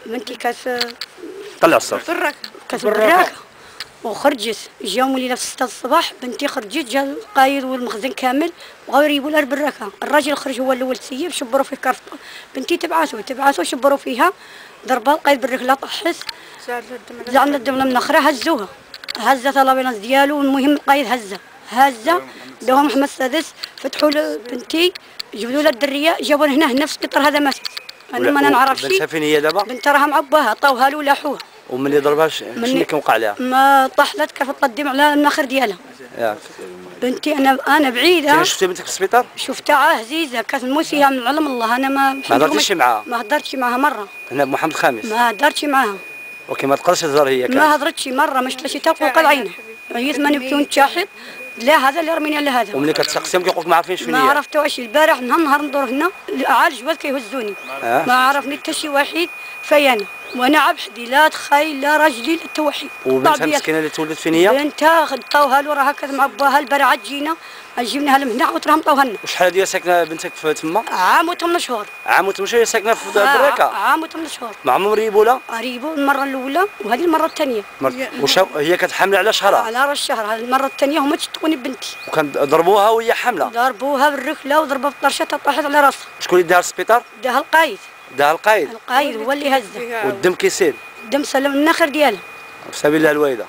بنتي كانت طلع الصوت كانت براكه وخرجت. جاهم ليله في 6 الصباح، بنتي خرجت، جا القايد والمخزن كامل بغاو يريبوا لها البراكه. الراجل خرج هو الاول تسيب، شبروا فيه كرفطه. بنتي تبعثوا شبروا فيها، ضربها القايد بالركله، طحت زعلنا الدم من اخرها، هزت الابيض ديالو. المهم القايد هزه داهم محمد السادس، فتحوا بنتي، جبدوا لها الدريه، جابوا هنا في السبيطار. هذا ماتت. انا ما نعرفش. بنتها فين هي دابا؟ بنتها راها مع باها، عطاوها له ولاحوها. وملي ضربها شنو اللي كان وقع لها؟ ما طحلت، كرفت الدم على النخر ديالها. ياك بنتي انا بعيده. انت شفتي بنتك في السبيطار؟ شفتها عزيزه، كانت موسيها من علم الله. انا ما هضرتيش معاها؟ ما هضرتش معاها مره. هنا بمحمد الخامس ما هضرتش معاها. اوكي، ما تقدرش تهضر هي كانت؟ ما هضرتش مره، ما شفتها شي تا فوق العين. عييت ماني بدون تشاحط، لا هذا اللي رميني على هذا. وملي كتسقسيهم كيقول لك ما عارفينش فين هي؟ ما عرفتوش. البارح نهار ندور هنا عاد الجواز كيهزوني. ما عرفني حتى شي واحد فيانا، وانا عبحدي لا تخاي لا راجلي لا حتى واحد. وبنتها المسكينه اللي تولدت فين هي؟ بنتها عطاوها له، راه هكذا مع باها. البارح عاد جبناها لهم هنا، عاود راهم عطاوها لنا. وشحال هي ساكنه بنتك في تما؟ عام و8 شهور. عام و8 شهور ساكنه في براكه؟ عام و8 شهور. ما عمرهم ريبوا لها؟ ريبوا المره الاولى، وهذه المره الثانيه. هي كانت حامله على شهرها؟ على راس الشهر. هذه المره الثانيه هما تشتقوني بنتي. وكان ضربوها وهي حامله؟ ضربوها بالركله وضربوها بالطرشه، طاحت على راسها. شكون اللي داها للسبيطار؟ داها القايد. داها القايد هو اللي هزها. والدم كيسيل؟ الدم سلم النخر ديالها. في سبيل الله الوالده.